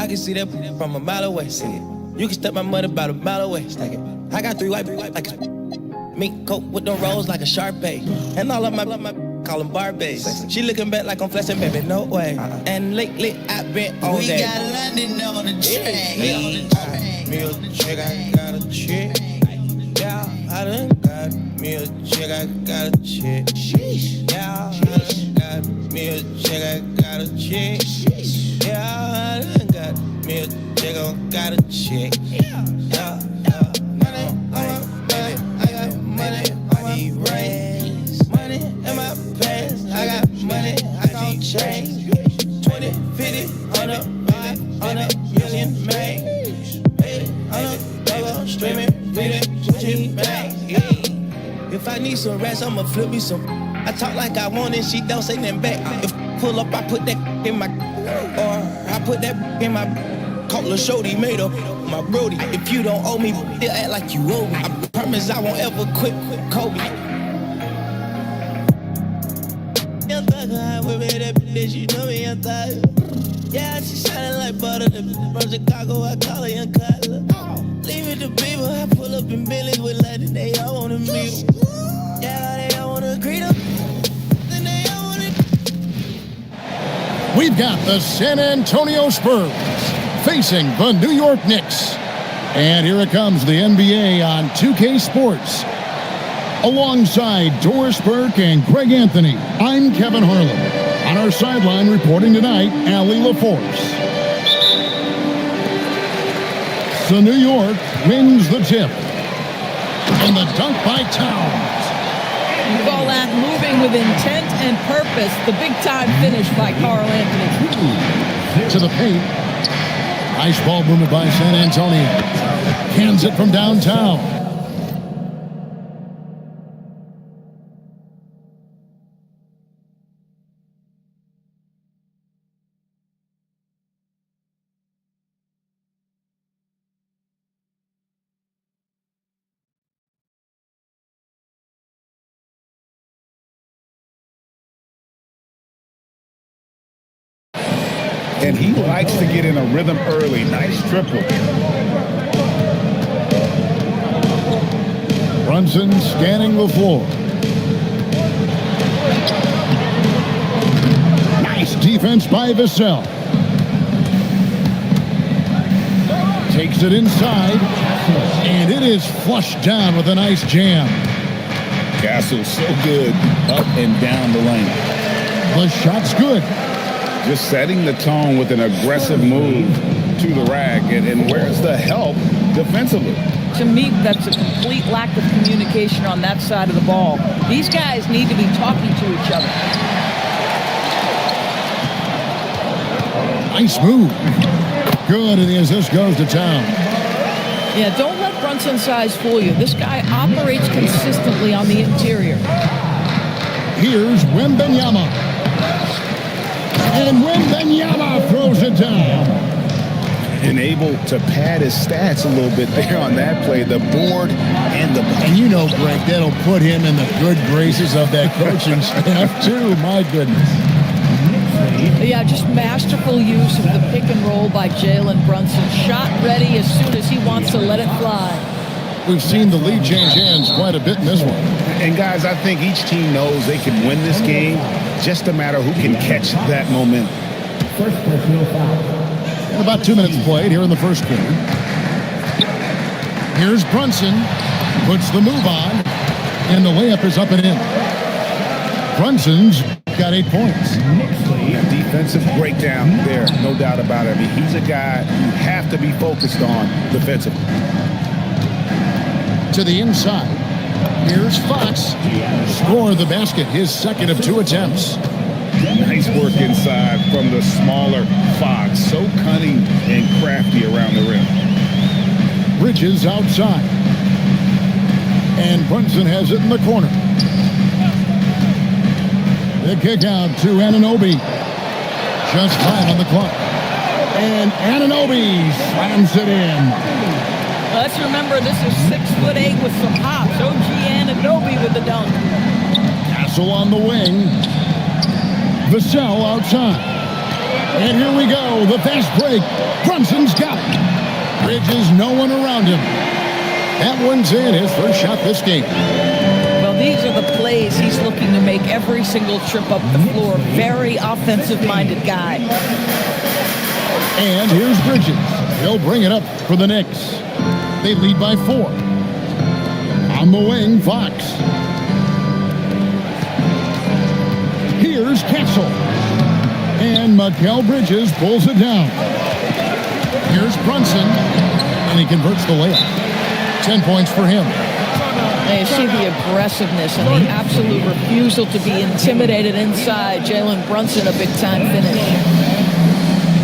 I can see that from a mile away. See it. You can step my money about a mile away. Stack it. I got 3 white like a mink coat with them rolls like a Sharpay. And all of my call them Barbies. She looking back like I'm flashing, baby, no way. And lately I've been on we that. We got London on the track. Me a chick, I got a chick. Yeah, I done got me a chick, I got a chick. Yeah, I done got me a chick, I got a chick. Yeah, I done got me a chick, I got a chick. Yeah, money on my baby, I got money on my brains. Money in my pants, I got money, I gon' change. 20, 50, on a million made. On a dollar, streaming, reading, Gucci bag. If I need some rest, I'ma flip me some. I talk like I want it, she don't say nothing back. If pull up, I put that in my, or I put that in my. Call a shorty, made up my brody. If you don't owe me, they'll act like you owe me. I promise I won't ever quit Kobe. Young thug, I with me, that bitch, you know me, young thug. Yeah, she shining like butter, the from Chicago, I call her Young Cutler. Leave it to people, I pull up in Billy's with London, they all wanna meet. Yeah, they all wanna greet them, then they all wanna. We've got the San Antonio Spurs facing the New York Knicks. And here it comes, the NBA on 2K Sports. Alongside Doris Burke and Greg Anthony, I'm Kevin Harlan. On our sideline reporting tonight, Allie LaForce. So New York wins the tip. And the dunk by Towns. You call that moving with intent and purpose. The big-time finish by Carl Anthony. To the paint. Nice ball movement by San Antonio. Cans it from downtown. And he likes to get in a rhythm early. Nice triple. Brunson scanning the floor. Nice defense by Vassell. Takes it inside. And it is flushed down with a nice jam. Castle so good up and down the lane. The shot's good. Just setting the tone with an aggressive move to the rack. And where's the help defensively? To me, that's a complete lack of communication on that side of the ball. These guys need to be talking to each other. Nice move. Good, and as this goes to town. Yeah, don't let Brunson's size fool you. This guy operates consistently on the interior. Here's Wembanyama. And Wembanyama throws it down. And able to pad his stats a little bit there on that play. The board and the... And you know, Greg, that'll put him in the good graces of that coaching staff, too. My goodness. Yeah, just masterful use of the pick and roll by Jalen Brunson. Shot ready as soon as he wants to let it fly. We've seen the lead change hands quite a bit in this one. And guys, I think each team knows they can win this game. Just a matter who can catch that momentum. First personal foul. And about 2 minutes played here in the first quarter. Here's Brunson. Puts the move on. And the layup is up and in. Brunson's got 8 points. Defensive breakdown there, no doubt about it. I mean, he's a guy you have to be focused on defensively. To the inside. Here's Fox. Score the basket, his second of 2 attempts. Nice work inside from the smaller Fox. So cunning and crafty around the rim. Bridges outside. And Brunson has it in the corner. The kick out to Anunoby. Just 5 on the clock. And Anunoby slams it in. Let's remember, this is 6'8" with some hops. OG Anunoby with the dunk. Castle on the wing. Vassell outside. And here we go. The fast break. Brunson's got it. Bridges, no one around him. That one's in, his first shot this game. Well, these are the plays he's looking to make every single trip up the floor. Very offensive-minded guy. And here's Bridges. He'll bring it up for the Knicks. They lead by 4. On the wing, Fox. Here's Castle. And Mikal Bridges pulls it down. Here's Brunson. And he converts the layup. 10 points for him. Now you see the aggressiveness and the absolute refusal to be intimidated inside. Jalen Brunson, a big-time finish.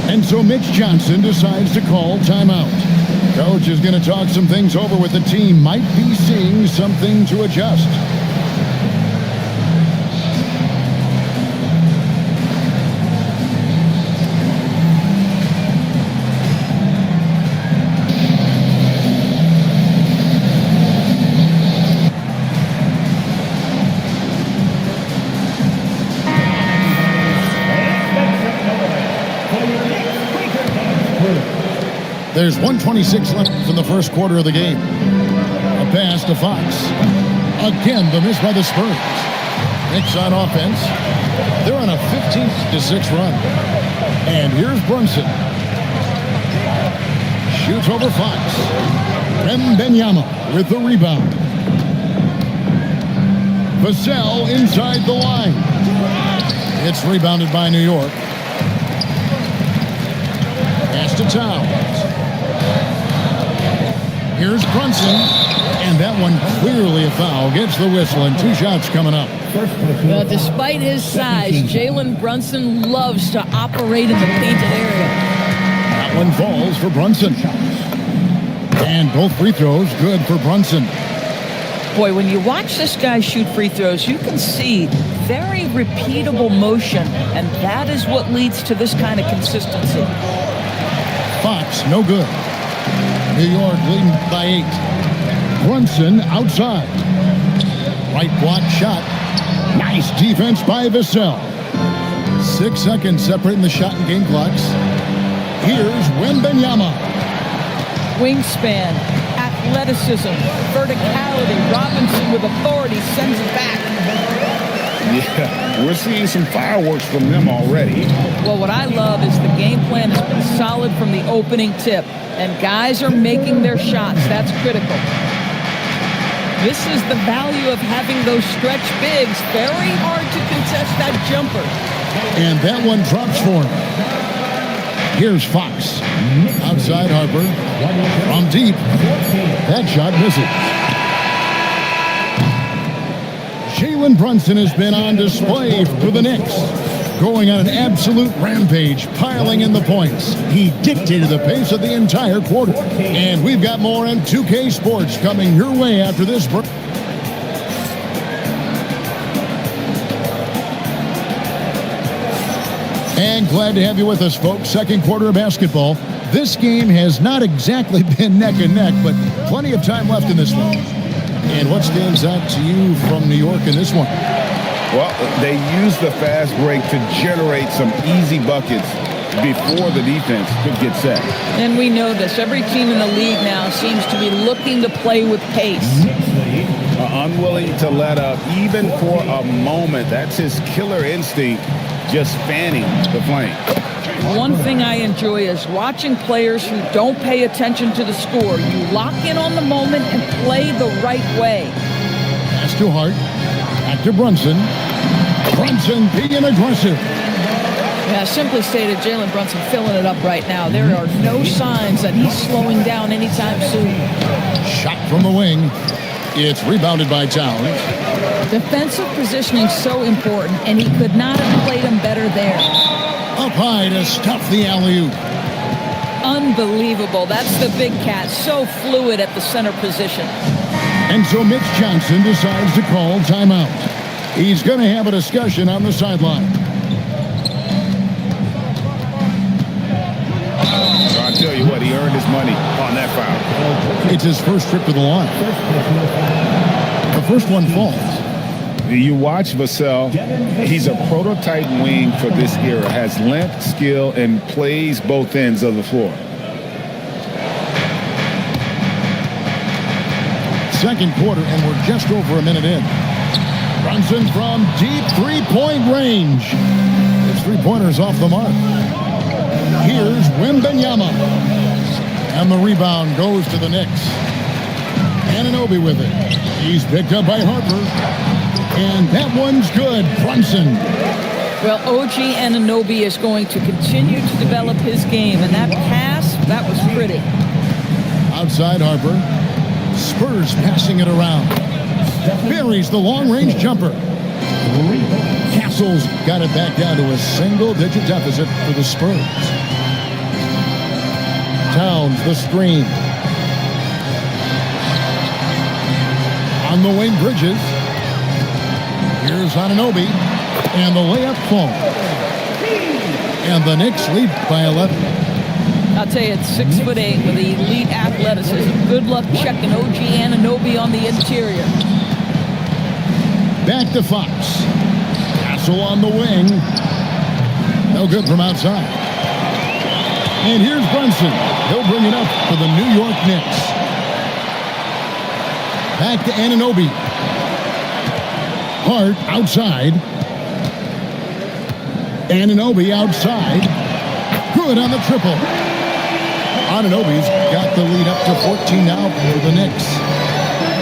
And so Mitch Johnson decides to call timeout. Coach is going to talk some things over with the team. Might be seeing something to adjust. There's 1:26 left in the first quarter of the game. A pass to Fox. Again, the miss by the Spurs. Knicks on offense. They're on a 15-6 run. And here's Brunson. Shoots over Fox. Wembanyama with the rebound. Vassell inside the line. It's rebounded by New York. Pass to Towns. Here's Brunson, and that one clearly a foul. Gets the whistle, and 2 shots coming up. Despite his size, Jalen Brunson loves to operate in the painted area. That one falls for Brunson. And both free throws good for Brunson. Boy, when you watch this guy shoot free throws, you can see very repeatable motion, and that is what leads to this kind of consistency. Fox, no good. New York leading by 8. Brunson outside. Right block shot. Nice defense by Vassell. 6 seconds separating the shot and game clocks. Here's Wembanyama. Wingspan, athleticism, verticality. Robinson with authority sends it back. Yeah, we're seeing some fireworks from them already. Well, what I love is the game plan has been solid from the opening tip, and guys are making their shots. That's critical. This is the value of having those stretch bigs. Very hard to contest that jumper. And that one drops for him. Here's Fox. Outside Harper. From deep. That shot misses. Jalen Brunson has been on display for the Knicks. Going on an absolute rampage, piling in the points. He dictated the pace of the entire quarter. And we've got more on 2K Sports coming your way after this break. And glad to have you with us, folks. Second quarter of basketball. This game has not exactly been neck and neck, but plenty of time left in this one. And what stands out to you from New York in this one? Well, they used the fast break to generate some easy buckets before the defense could get set. And we know this. Every team in the league now seems to be looking to play with pace. Unwilling to let up even for a moment. That's his killer instinct, just fanning the flame. One thing I enjoy is watching players who don't pay attention to the score. You lock in on the moment and play the right way. Pass to Hart. Back to Brunson. Brunson being aggressive. Yeah, simply stated, Jalen Brunson filling it up right now. There are no signs that he's slowing down anytime soon. Shot from the wing. It's rebounded by Towns. Defensive positioning so important, and he could not have played him better there. Up high to stuff the alley-oop. Unbelievable. That's the big cat. So fluid at the center position. And so Mitch Johnson decides to call timeout. He's going to have a discussion on the sideline. So I tell you what, he earned his money on that foul. It's his first trip to the line. The first one falls. You watch Vassell, he's a prototype wing for this era, has length, skill, and plays both ends of the floor. Second quarter, and we're just over a minute in. Brunson from deep three-point range. His three-pointer's off the mark. Here's Wembanyama. And the rebound goes to the Knicks. Anunoby with it. He's picked up by Harper. And that one's good. Brunson. Well, OG Anunoby is going to continue to develop his game. And that pass, that was pretty. Outside Harper. Spurs passing it around. Buries the long-range jumper. Castle's got it back down to a single-digit deficit for the Spurs. Towns the screen. On the wing, Bridges. Here's Anunoby. And the layup falls. And the Knicks lead by 11. I'll tell you, it's 6'8" with elite athleticism. Good luck checking OG Anunoby on the interior. Back to Fox. Castle on the wing. No good from outside. And here's Brunson. He'll bring it up for the New York Knicks. Back to Anunoby. Hart outside. Anunoby outside. Good on the triple. Anunoby's got the lead up to 14 now for the Knicks.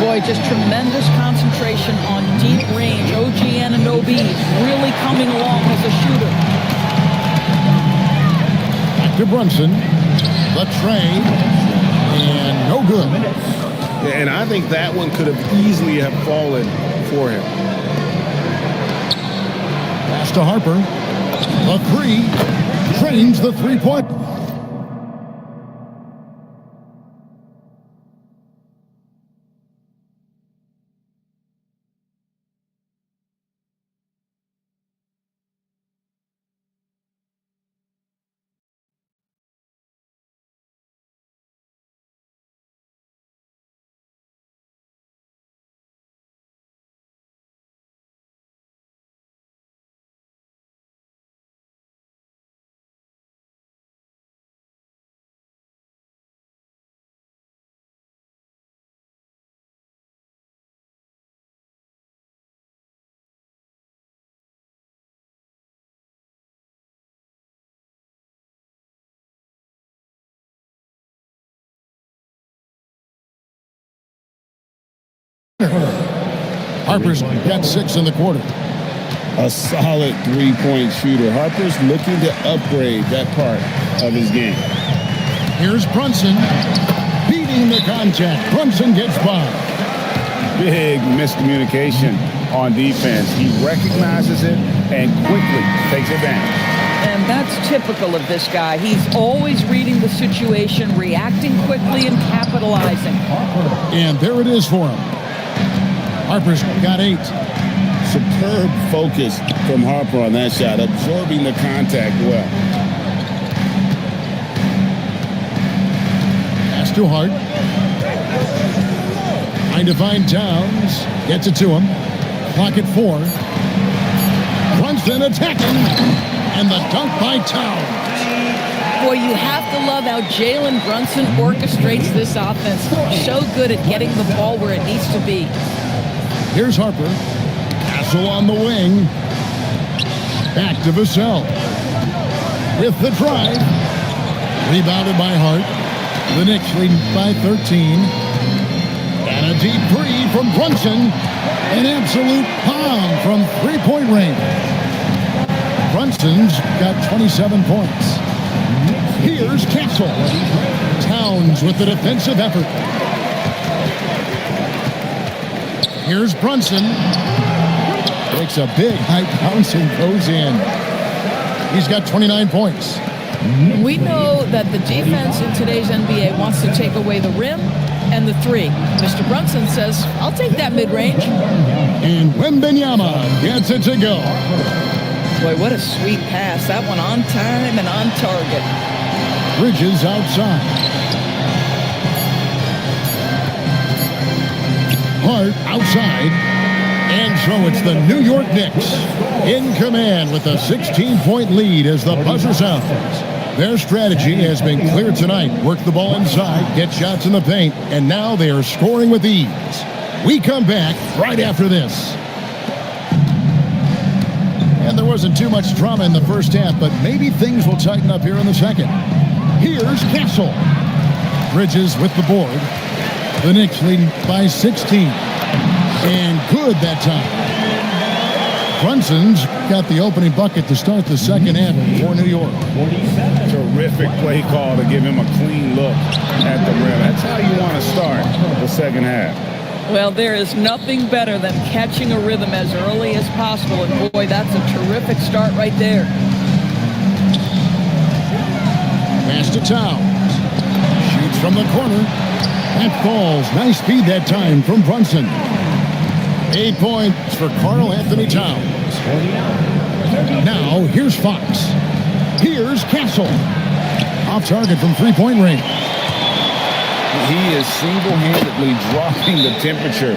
Boy, just tremendous concentration on deep range. OG Anunoby really coming along as a shooter. Back to Brunson. The trade. And no good. And I think that one could have easily have fallen for him. Pass to Harper. The three. Trains the three-point. Harper's got 6 in the quarter. A solid three-point shooter. Harper's looking to upgrade that part of his game. Here's Brunson. Beating the contact. Brunson gets by. Big miscommunication on defense. He recognizes it and quickly takes advantage. And that's typical of this guy. He's always reading the situation, reacting quickly, and capitalizing. And there it is for him. Harper's got 8. Superb focus from Harper on that shot, absorbing the contact well. Pass to Hart. Trying to find Towns. Gets it to him. Clock at 4. Brunson attacking. And the dunk by Towns. Boy, you have to love how Jalen Brunson orchestrates this offense. So good at getting the ball where it needs to be. Here's Harper. Castle on the wing. Back to Vassell. With the drive. Rebounded by Hart. The Knicks leading by 13. And a deep three from Brunson. An absolute bomb from three-point range. Brunson's got 27 points. Here's Castle. Towns with the defensive effort. Here's Brunson. Takes a big high bounce and goes in. He's got 29 points. We know that the defense in today's NBA wants to take away the rim and the three. Mr. Brunson says, I'll take that mid-range. And Wembanyama gets it to go. Boy, what a sweet pass. That one on time and on target. Bridges outside. Hart outside. And So it's the New York Knicks in command with a 16-point lead as the buzzer sounds. Their strategy has been clear tonight. Work the ball inside, get shots in the paint, and now they are scoring with ease. We come back right after this. And there wasn't too much drama in the first half, but maybe things will tighten up here in the second. Here's Castle. Bridges with the board. The Knicks leading by 16. And good that time. Brunson's got the opening bucket to start the second half for New York. Terrific play call to give him a clean look at the rim. That's how you want to start the second half. Well, there is nothing better than catching a rhythm as early as possible. And boy, that's a terrific start right there. Pass to Towns. Shoots from the corner. That falls. Nice speed that time from Brunson. 8 points for Karl Anthony Towns. Now, here's Fox. Here's Castle. Off target from three-point range. He is single-handedly dropping the temperature.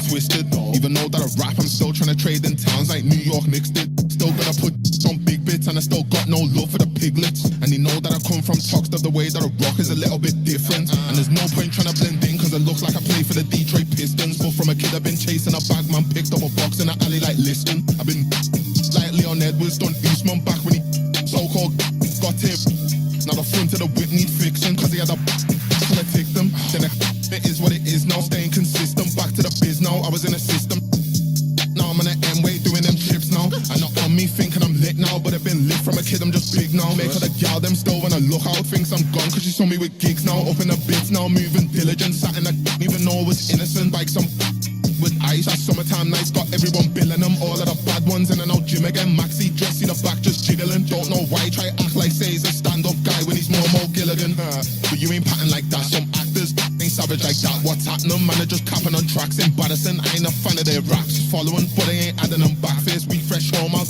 Twisted, even though that I rap, I'm still trying to trade in towns like New York Knicks did. Still gonna put on big bits, and I still got no love for the piglets. And they know that I come from Toxed, the way that I rock is a little bit different. And there's no point trying to blend in, cause it looks like I play for the Detroit Pistons. But from a kid I've been chasing a bag, man, picked up a box in the alley like Liston. I've been like Leon Edwards, done Eastman back when he so-called got him. Now the front of the whip need fixing, cause he had a to take them. Then it is what it is now, staying consistent. Back to the biz now, I was in a system. Now I'm on the M-way doing them trips now. And not on me thinking I'm lit now, but I've been lit from a kid, I'm just big now. Make her the gal, them still when I look out, thinks I'm gone, cause she saw me with gigs now. Up in the bits now, moving diligent, sat in the even know I was innocent. Like some with ice, that summertime nights got everyone billing them. All of the bad ones in and out gym again. Maxi dress, see the back just jiggling. Don't know why, try act like say he's a stand-up guy when he's more Mo Gilligan. But you ain't patting like that, some actors ain't savage like that. What's happening, man, they're just capping on tracks. Embarrassing, I ain't a fan of their raps. Following, but they ain't adding them back. Face refresh home, I'll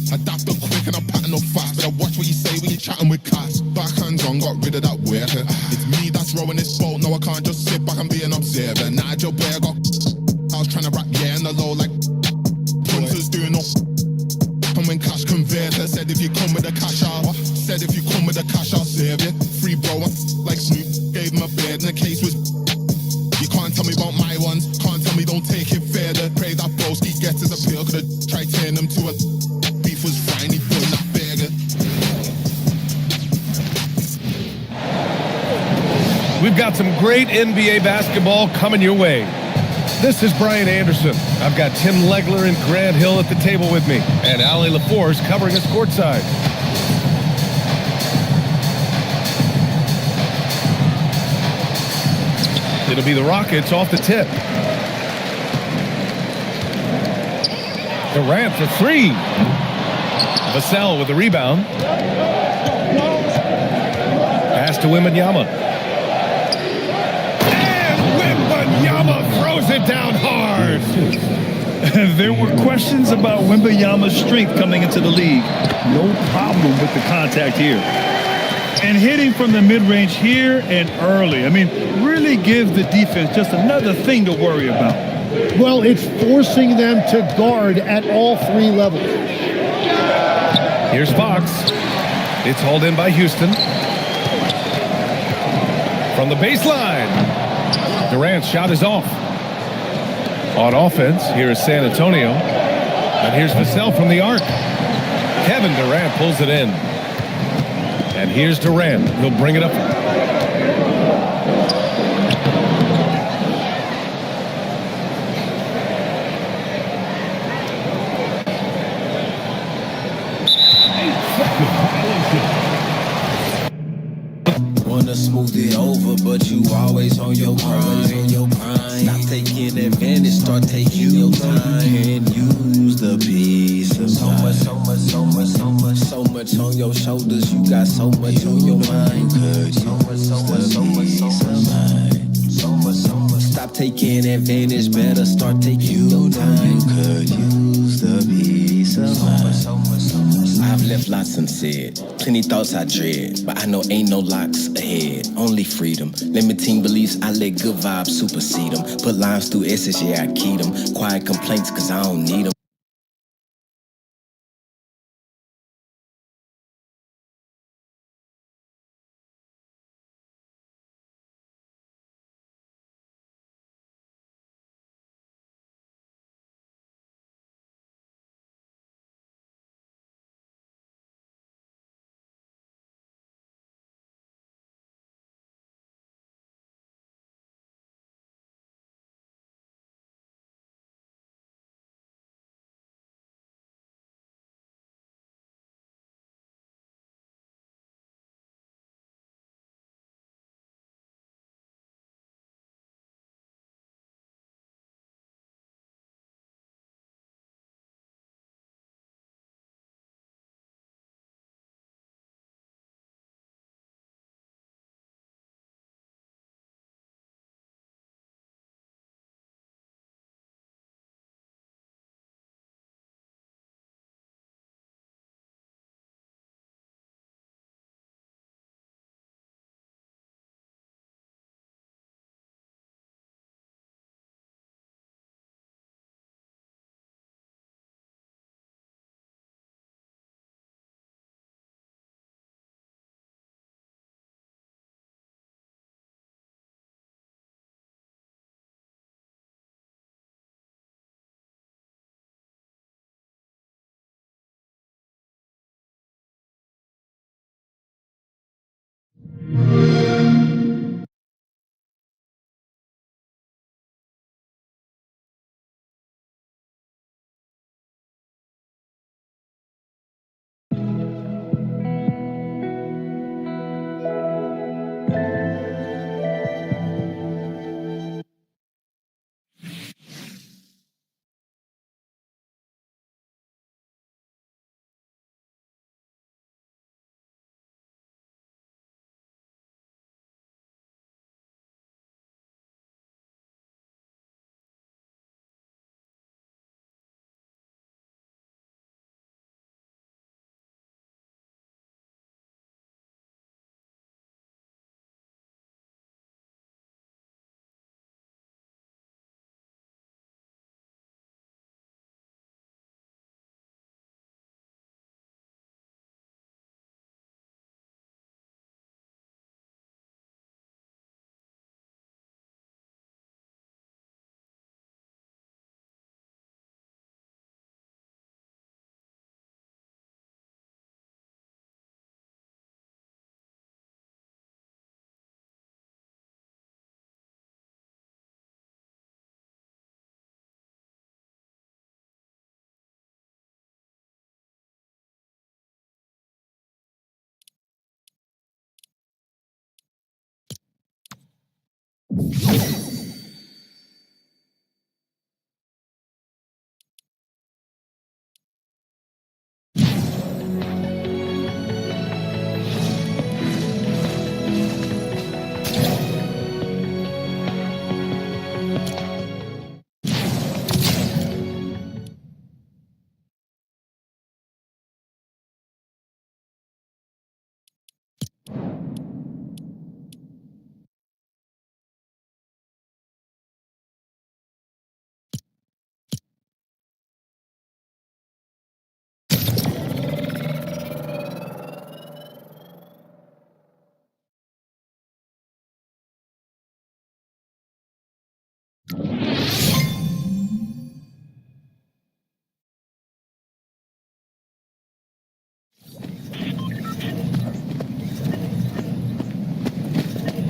adapt up quick and I'm patting up fast. But I watch what you say when you're chatting with cats. Backhands on, got rid of that worker. It's me that's rowing this boat, no I can't just sit back and be an observer. Nigel Blair got I was trying to rap, yeah, in the low like punters doing up. And when cash converter said if you come with the cash out, said if you come with the cash I'll serve you. Free bro, like Snoop, gave him a beard and the case was. You can't tell me about my ones, can't tell me don't take it further. Pray that broski gets his appeal, could've tried turning him to a beef was frying, he put that burger. We've got some great NBA basketball coming your way. This is Brian Anderson. I've got Tim Legler and Grant Hill at the table with me, and Allie LaForce covering us courtside. It'll be the Rockets off the tip. Durant for three. Vassell with the rebound. Pass to Wembanyama. Wembanyama throws it down hard. There were questions about Wembanyama's strength coming into the league. No problem with the contact here. And hitting from the mid-range here and early. I mean, really gives the defense just another thing to worry about. Well, it's forcing them to guard at all three levels. Here's Fox. It's hauled in by Houston. From the baseline. Durant's shot is off. On offense, here is San Antonio. And here's Vassell from the arc. Kevin Durant pulls it in. And here's Durant. He'll bring it up. Wanna smooth it over, but you always on your grind. Stop taking advantage, start taking your time. And use the peace of mind. So much on your shoulders, you got so much on your mind. Stop taking advantage, better start taking your time. Could use the peace of mind. I've left lots unsaid, plenty thoughts I dread, but I know ain't no locks ahead, only freedom. Limiting beliefs, I let good vibes supersede them. Put lines through S's, yeah, I keyed them. Quiet complaints, cause I don't need them.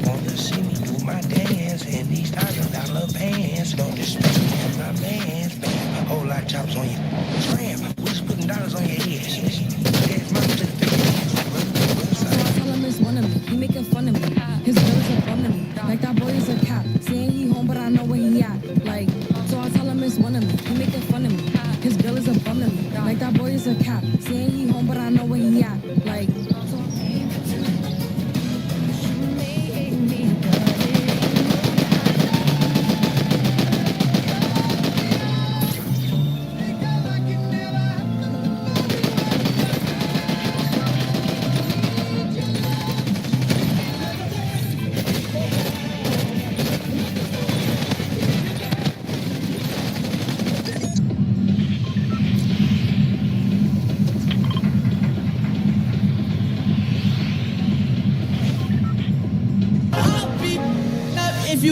Wanna see me do my dance in these $1,000 pants? Don't disrespect me, I'm my man's band. A whole lot of chops on you. Tram, we just putting dollars on your head. That's my to the So I tell him it's one of me. He making fun of me. His girl is a bum to me. Like that boy is a cap. Saying he home, but I know where he at. Like, so I tell him it's one of me. He making fun of me. His girl is a bum to me. Like that boy is a cap. Saying he home, but I know where he at. Like, so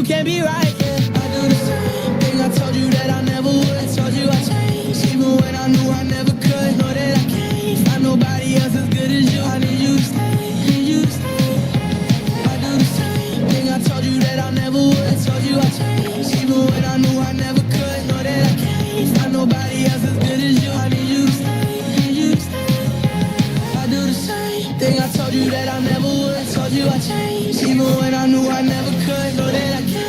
can't be right, yeah. I do the same thing I told you that I never would. I told you I changed, even when I knew I never could. Know that I can't find nobody else as good as you. I need you to stay, need you to stay. I do the same thing I told you that I never would. I told you I changed, even when I knew I never could. Know that I can't find nobody else as good as you. I need you to stay, need you to stay. I do the same thing I told you that I never would. I told you I changed, even when I knew I never could. Know that I can't.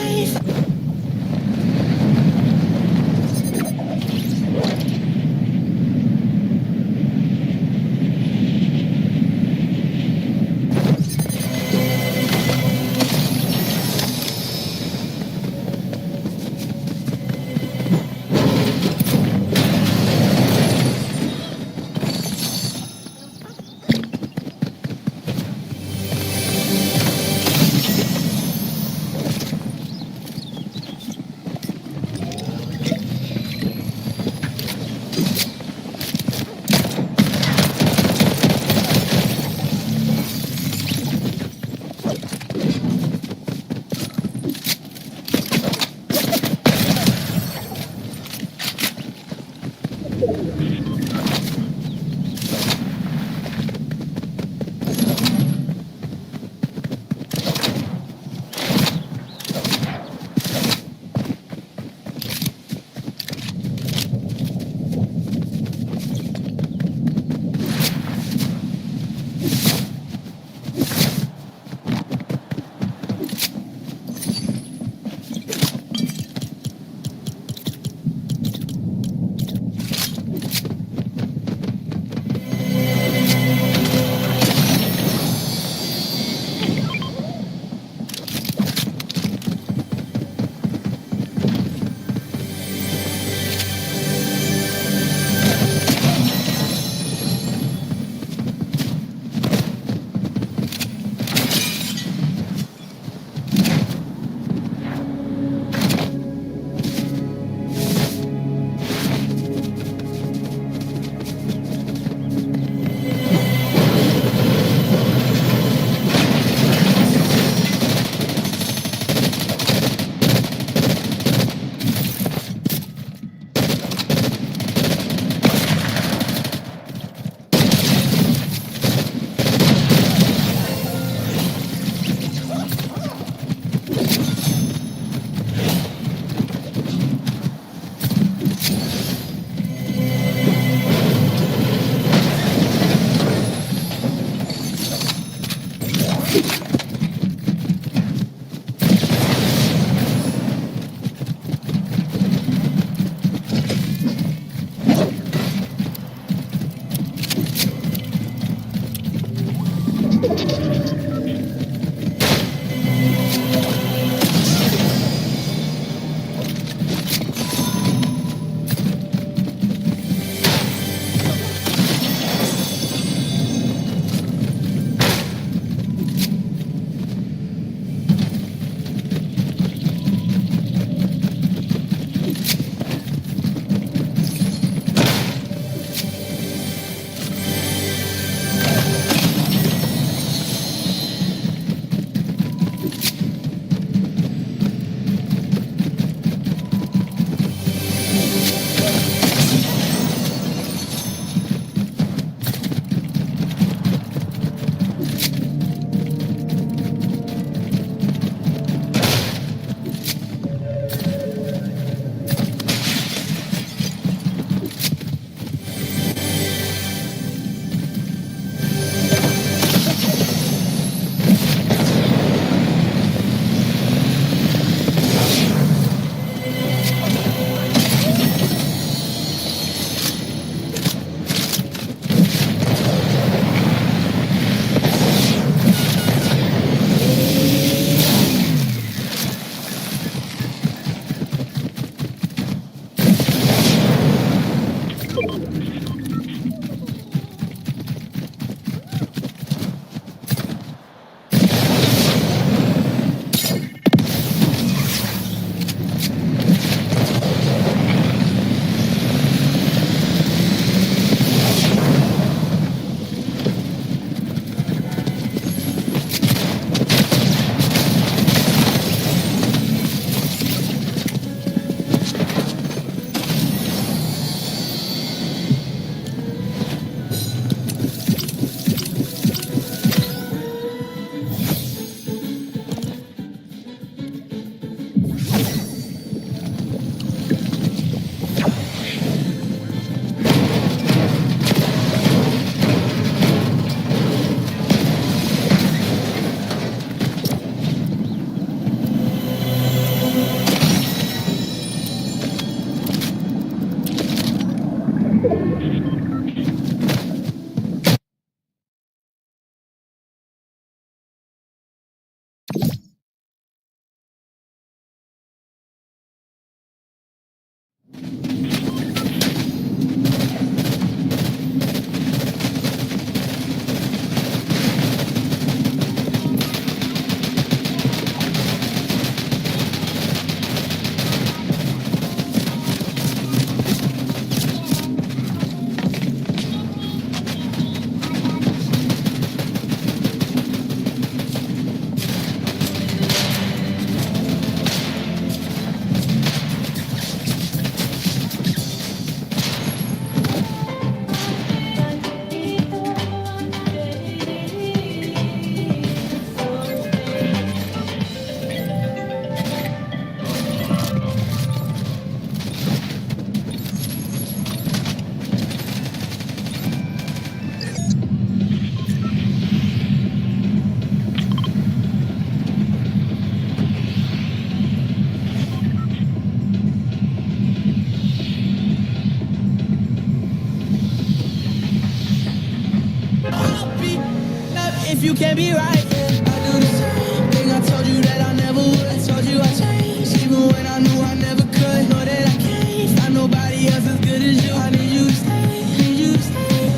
if you can't be right. I do the same thing. I told you that I never would. I told you I changed, even when I knew I never could. Know that I can't find nobody else as good as you. I need you to stay, need you to stay.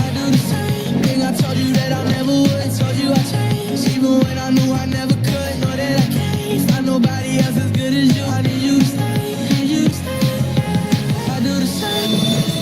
I do the same thing. I told you that I never would. I told you I changed, even when I knew I never could. Know that I can't find nobody else as good as you. I need you to stay, need you to stay. I do the same.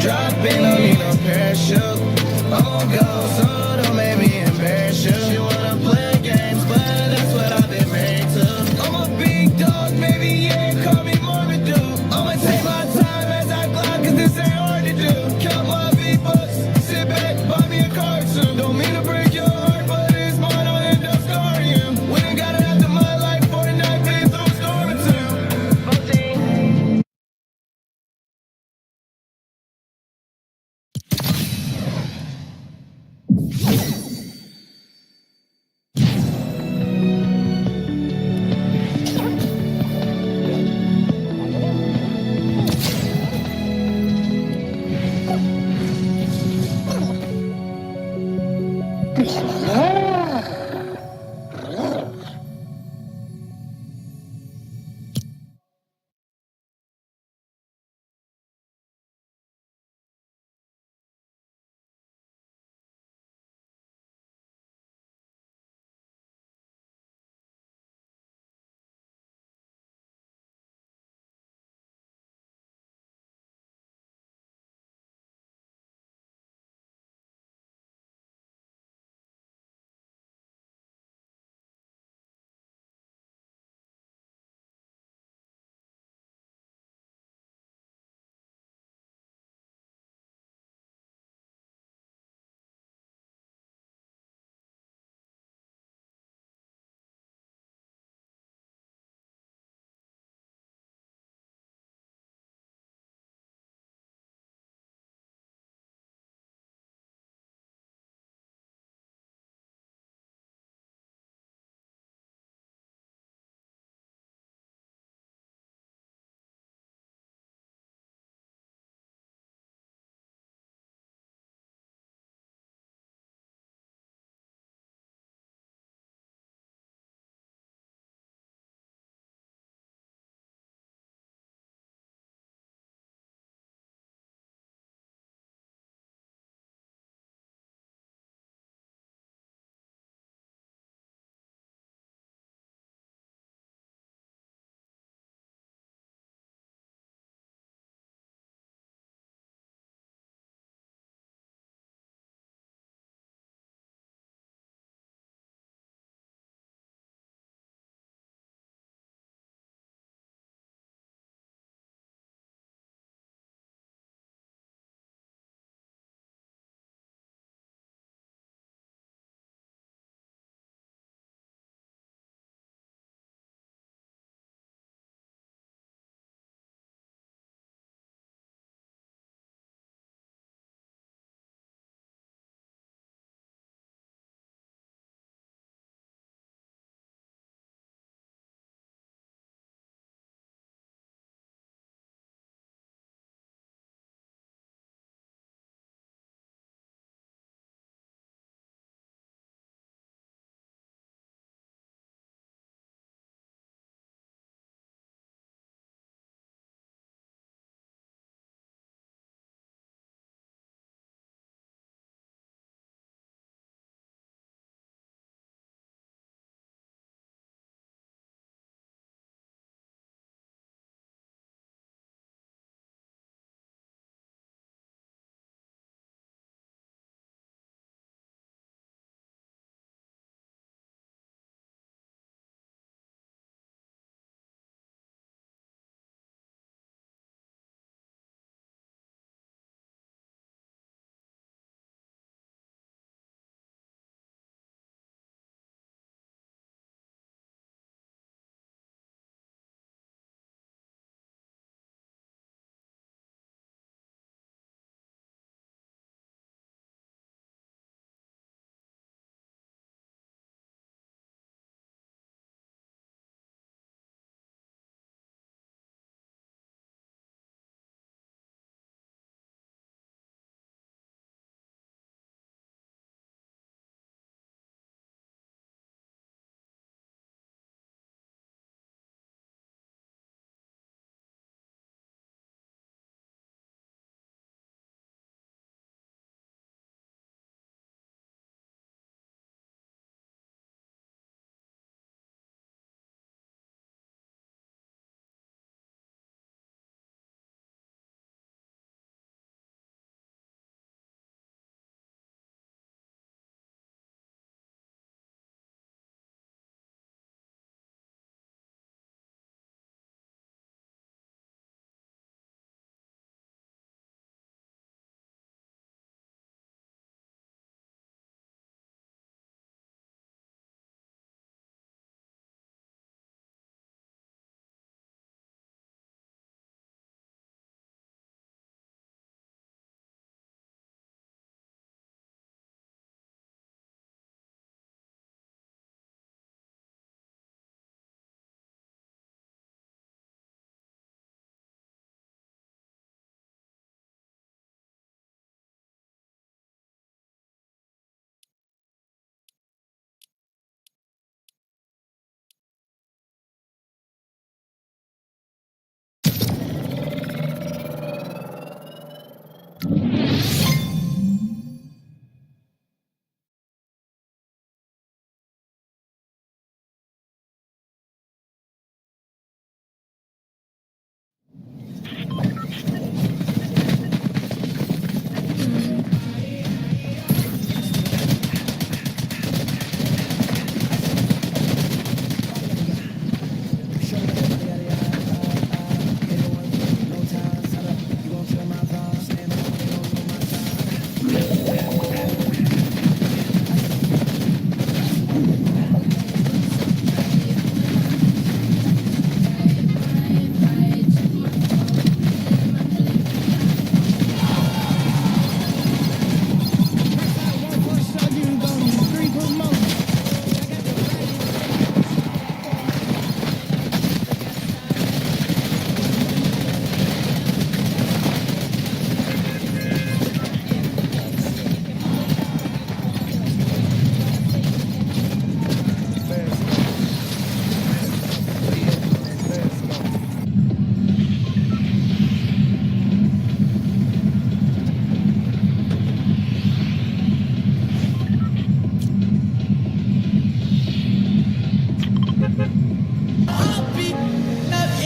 Dropping on me, no parachute. Oh, go, so don't make me embarrass you. She wanna play games, but that's what I've been made to. I'm a big dog, maybe, yeah, call me Marvin Duke. I'ma take my time as I glide, cause this ain't hard to do. Count my V-bucks, sit back, buy me a car too. Don't mean to break your heart, but it's mine, I'll end up scarring you. We ain't got it after my life, Fortnite, been through a storm or two.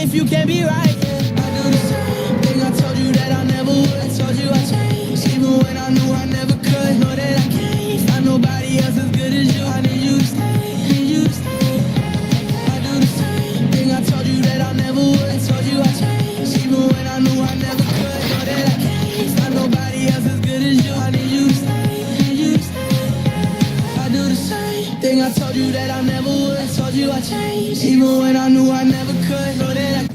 if you can't be right. Yeah. I do the same thing. I told you that I never would. I told you I changed, even when I knew I never could. Know that I can't find nobody else as good as you. I need you to stay. Need you to stay. I do the same thing. I told you that I never would. I told you I changed, even when I knew I never could. Know that I can't find nobody else as good as you. I need you to stay. Need you to stay. I do the same thing. I told you that I never would. I told you I changed, even when I knew I never could. Know that I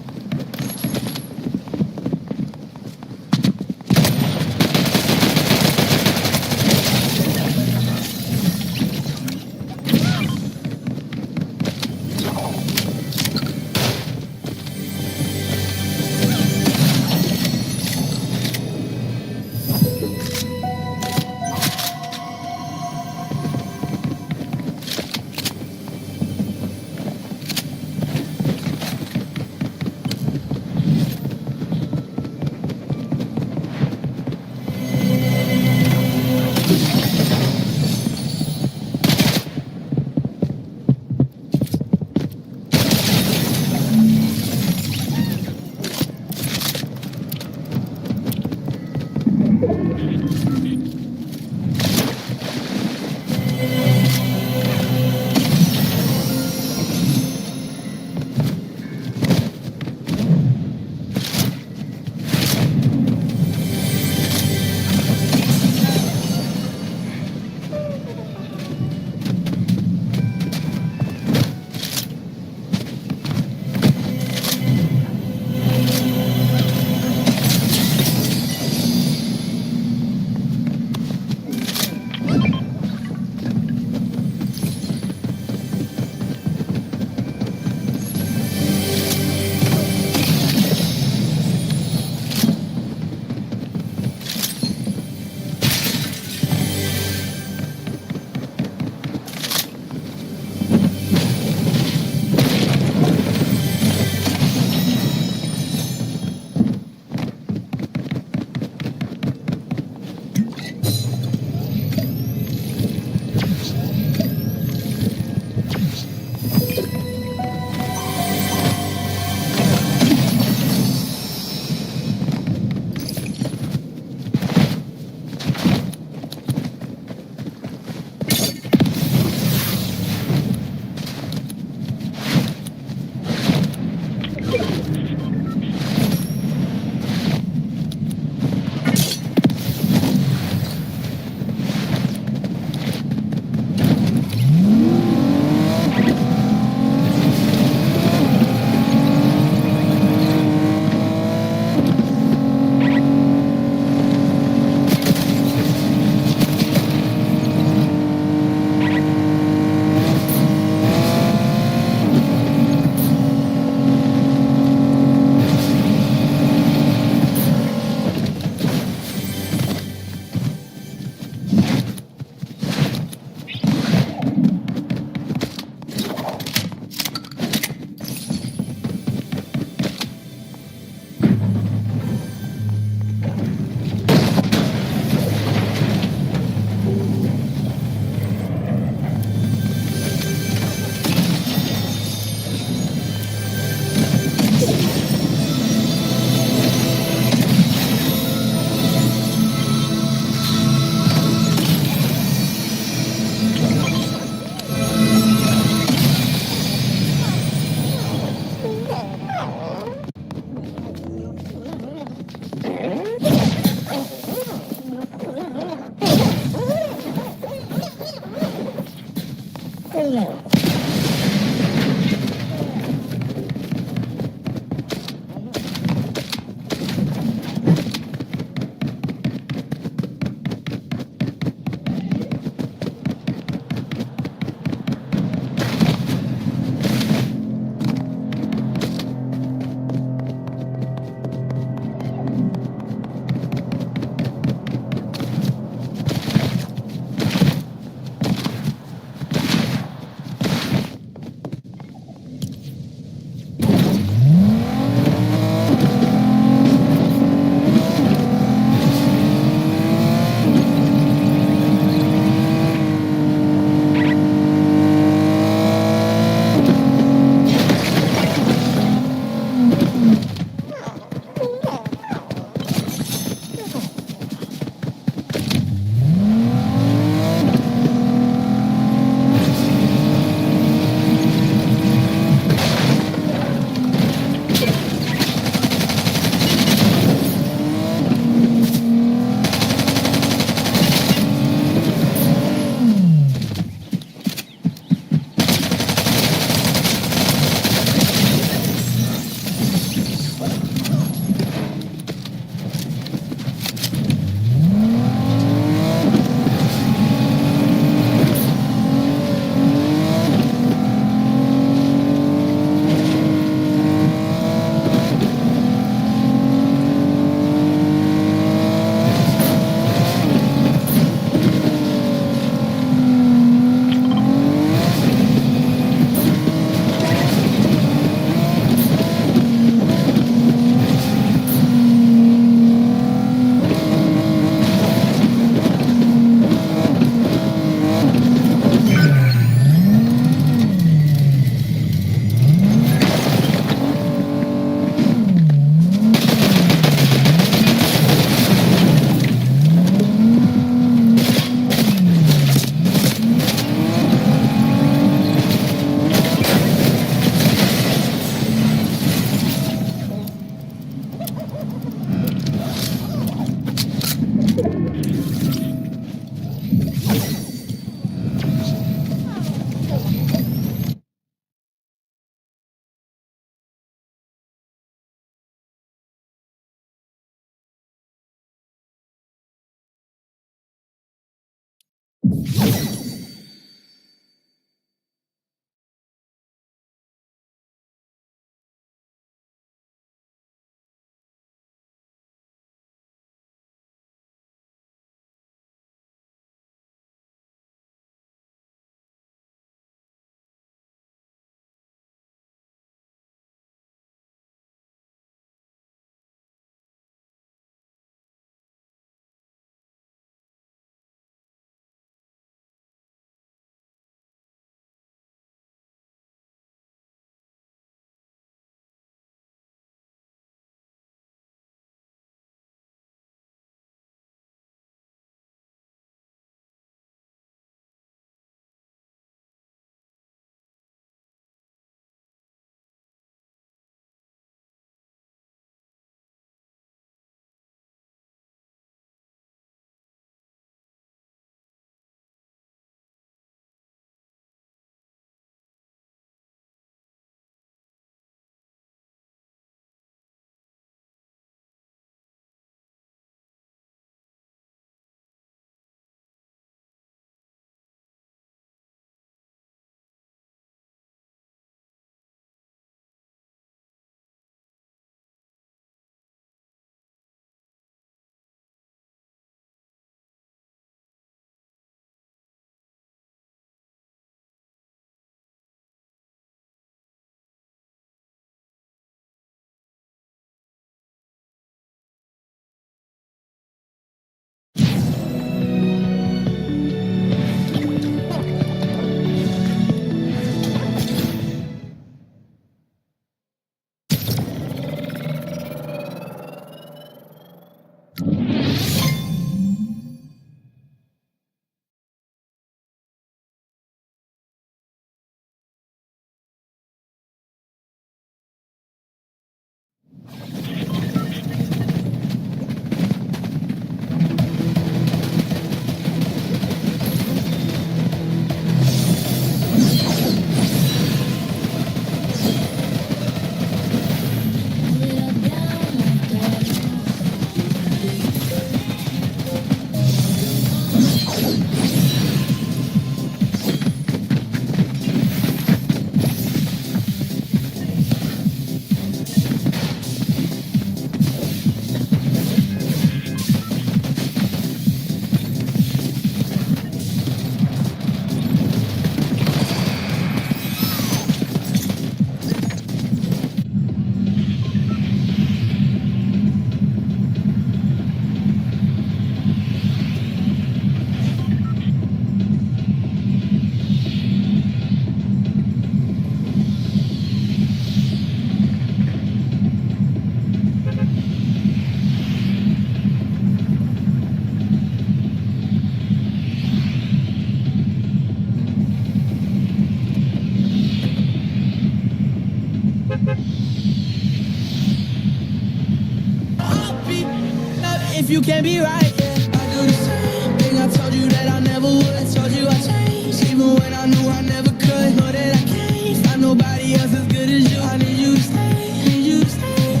If you can't be right, yeah, I do the same thing. I told you that I never would. I told you I changed, even when I knew I never could. Know that I can't find nobody else as good as you. I need you to stay, need you to stay.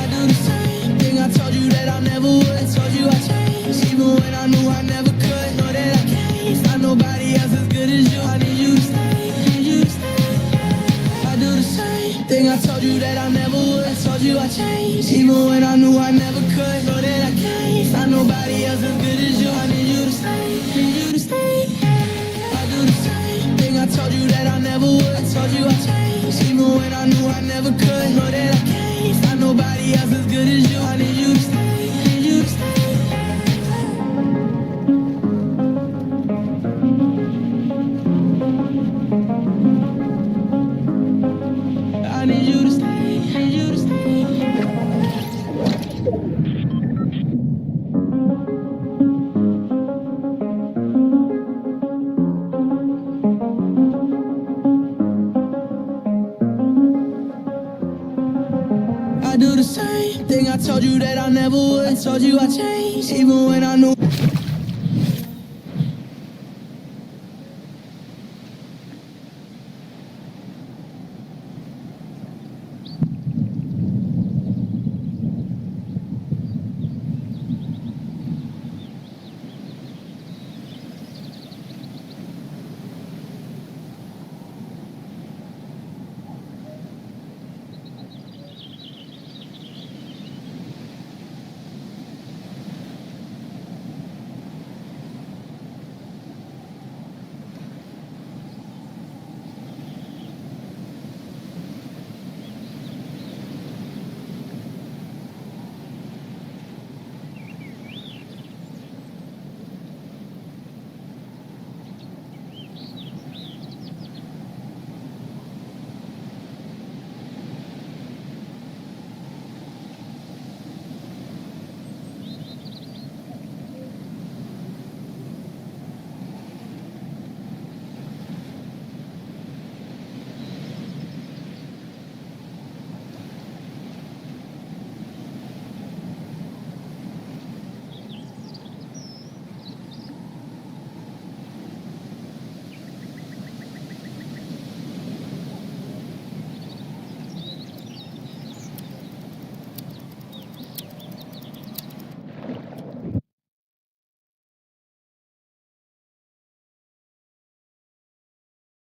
I do the same thing. I told you that I never would. I told you I changed, even when I knew I never could. Know that I can't find nobody else as good as you. I need you to stay, need you to stay. I do the same thing. I told you that I never would. I told you I changed, even when I knew I never could. Know that I can't find nobody else as good as you. I need you to stay, need you to stay. I do the same thing. I told you that I never would. I told you I changed, even when I knew I never could. Know that I can't find nobody else as good as you. I need you to stay, need you to stay. I need you to stay, need you to stay. I do the same thing. I told you that I never would. I told you I changed, even when I knew.